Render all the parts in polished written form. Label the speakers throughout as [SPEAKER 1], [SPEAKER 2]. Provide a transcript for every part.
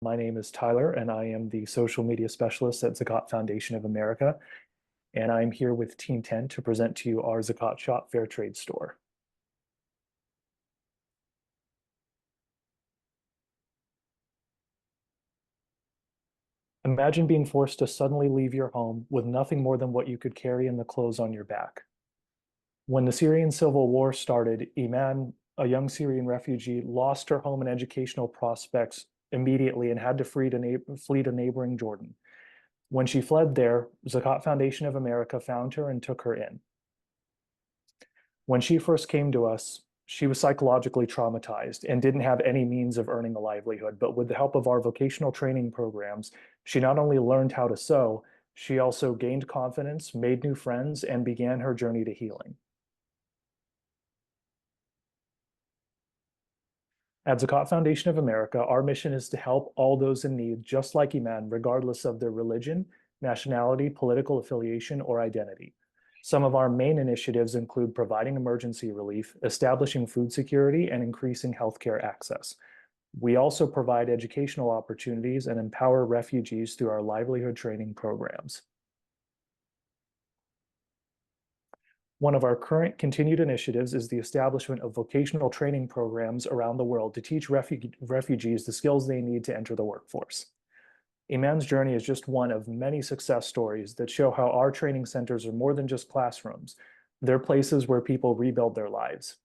[SPEAKER 1] My name is Tyler, and I am the social media specialist at Zakat Foundation of America. And I'm here with Team 10 to present to you our Zakat Shop Fair Trade store. Imagine being forced to suddenly leave your home with nothing more than what you could carry in the clothes on your back. When the Syrian civil war started, Iman, a young Syrian refugee, lost her home and educational prospects immediately and had to flee to neighboring Jordan. When she fled there, Zakat Foundation of America found her and took her in. When she first came to us, she was psychologically traumatized and didn't have any means of earning a livelihood. But with the help of our vocational training programs, she not only learned how to sew, she also gained confidence, made new friends, and began her journey to healing. At Zakat Foundation of America, our mission is to help all those in need, just like Iman, regardless of their religion, nationality, political affiliation, or identity. Some of our main initiatives include providing emergency relief, establishing food security, and increasing healthcare access. We also provide educational opportunities and empower refugees through our livelihood training programs. One of our current continued initiatives is the establishment of vocational training programs around the world to teach refugees the skills they need to enter the workforce. Iman's journey is just one of many success stories that show how our training centers are more than just classrooms. They're places where people rebuild their lives.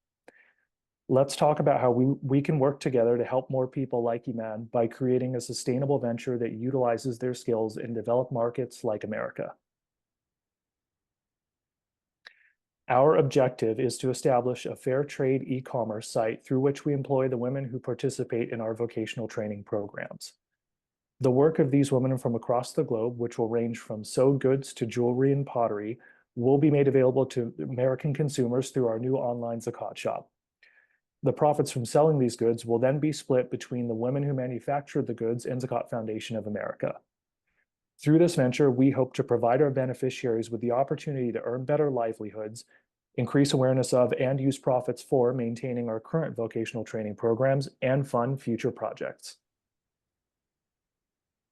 [SPEAKER 1] Let's talk about how we can work together to help more people like Iman by creating a sustainable venture that utilizes their skills in developed markets like America. Our objective is to establish a fair trade e-commerce site through which we employ the women who participate in our vocational training programs. The work of these women from across the globe, which will range from sewed goods to jewelry and pottery, will be made available to American consumers through our new online Zakat shop. The profits from selling these goods will then be split between the women who manufactured the goods and Zakat Foundation of America. Through this venture, we hope to provide our beneficiaries with the opportunity to earn better livelihoods, increase awareness of and use profits for maintaining our current vocational training programs, and fund future projects.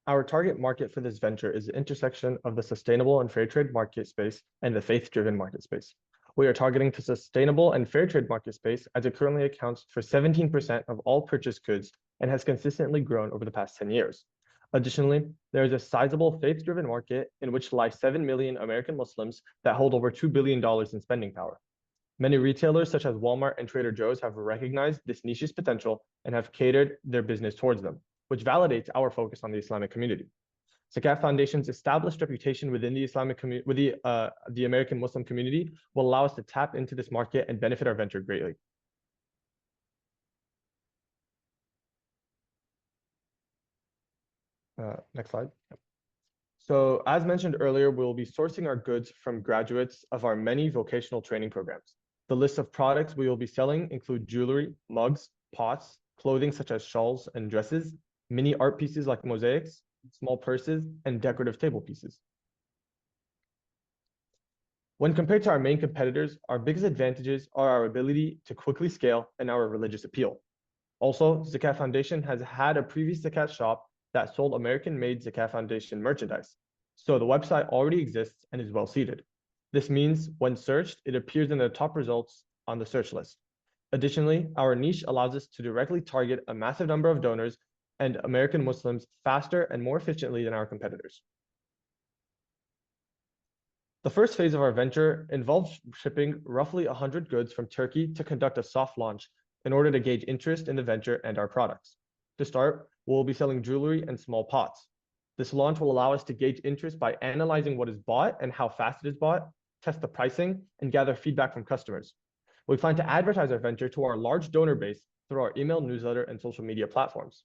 [SPEAKER 2] Our target market for this venture is the intersection of the sustainable and fair trade market space and the faith-driven market space. We are targeting the sustainable and fair trade market space as it currently accounts for 17% of all purchased goods and has consistently grown over the past 10 years. Additionally, there is a sizable faith-driven market in which lie 7 million American Muslims that hold over $2 billion in spending power. Many retailers such as Walmart and Trader Joe's have recognized this niche's potential and have catered their business towards them, which validates our focus on the Islamic community. Zakat Foundation's established reputation within the Islamic community, the American Muslim community, will allow us to tap into this market and benefit our venture greatly. Next slide. So as mentioned earlier, we'll be sourcing our goods from graduates of our many vocational training programs. The list of products we will be selling include jewelry, mugs, pots, clothing such as shawls and dresses, mini art pieces like mosaics, small purses, and decorative table pieces. When compared to our main competitors, our biggest advantages are our ability to quickly scale and our religious appeal. Also, Zakat Foundation has had a previous Zakat shop that sold American-made Zakat Foundation merchandise. So the website already exists and is well seated. This means when searched, it appears in the top results on the search list. Additionally, our niche allows us to directly target a massive number of donors and American Muslims faster and more efficiently than our competitors. The first phase of our venture involves shipping roughly 100 goods from Turkey to conduct a soft launch in order to gauge interest in the venture and our products. To start, we'll be selling jewelry and small pots. This launch will allow us to gauge interest by analyzing what is bought and how fast it is bought, test the pricing, and gather feedback from customers. We plan to advertise our venture to our large donor base through our email newsletter and social media platforms.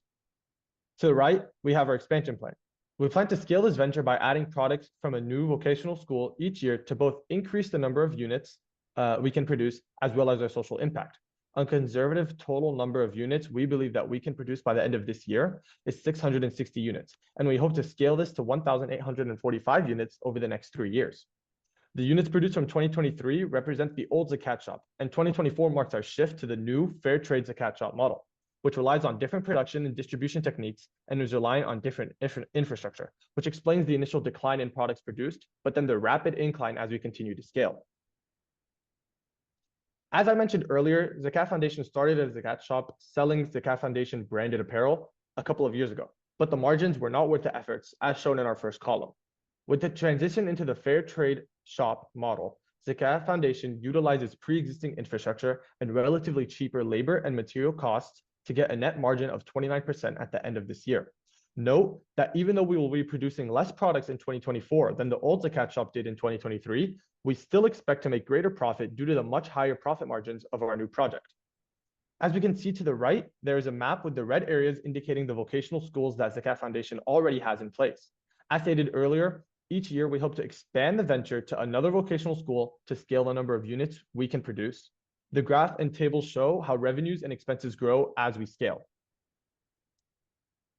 [SPEAKER 2] To the right, we have our expansion plan. We plan to scale this venture by adding products from a new vocational school each year to both increase the number of units we can produce as well as our social impact. A conservative total number of units we believe that we can produce by the end of this year is 660 units, and we hope to scale this to 1,845 units over the next 3 years. The units produced from 2023 represent the old Zakat shop, and 2024 marks our shift to the new fair trade Zakat shop model. which relies on different production and distribution techniques and is reliant on different infrastructure, which explains the initial decline in products produced, but then the rapid incline as we continue to scale. As I mentioned earlier, Zakat Foundation started as a Zakat shop selling Zakat Foundation branded apparel a couple of years ago, but the margins were not worth the efforts, as shown in our first column. With the transition into the fair trade shop model, Zakat Foundation utilizes pre-existing infrastructure and relatively cheaper labor and material costs to get a net margin of 29% at the end of this year. Note that even though we will be producing less products in 2024 than the old Zakat shop did in 2023, we still expect to make greater profit due to the much higher profit margins of our new project. As we can see to the right, there is a map with the red areas indicating the vocational schools that Zakat Foundation already has in place. As stated earlier, each year we hope to expand the venture to another vocational school to scale the number of units we can produce. The graph and tables show how revenues and expenses grow as we scale.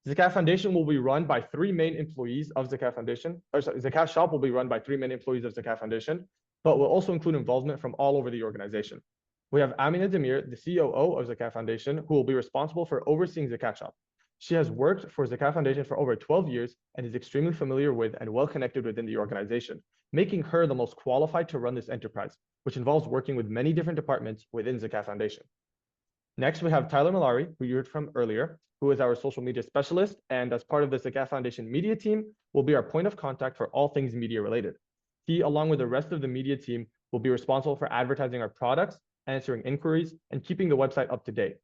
[SPEAKER 2] Zakat Foundation will be run by 3 main employees of Zakat Foundation, Zakat Shop will be run by 3 main employees of Zakat Foundation, but will also include involvement from all over the organization. We have Amina Demir, the COO of Zakat Foundation, who will be responsible for overseeing Zakat Shop. She has worked for Zakat Foundation for over 12 years and is extremely familiar with and well connected within the organization, making her the most qualified to run this enterprise, which involves working with many different departments within Zakat Foundation. Next, we have Tyler Malari, who you heard from earlier, who is our social media specialist, and as part of the Zakat Foundation media team, will be our point of contact for all things media related. He, along with the rest of the media team, will be responsible for advertising our products, answering inquiries, and keeping the website up to date.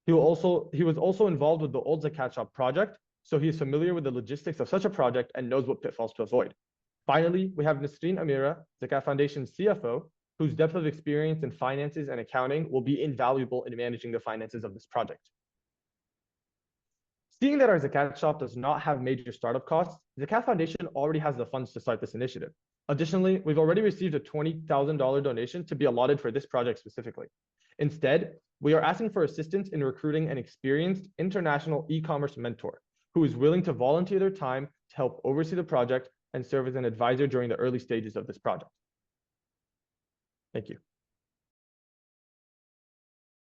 [SPEAKER 2] He was also involved with the old Zakat Shop project, so he is familiar with the logistics of such a project and knows what pitfalls to avoid. Finally, we have Nasreen Amira, Zakat Foundation's CFO, whose depth of experience in finances and accounting will be invaluable in managing the finances of this project. Seeing that our Zakat shop does not have major startup costs, Zakat Foundation already has the funds to start this initiative. Additionally, we've already received a $20,000 donation to be allotted for this project specifically. Instead, we are asking for assistance in recruiting an experienced international e-commerce mentor who is willing to volunteer their time to help oversee the project and serve as an advisor during the early stages of this project. Thank you.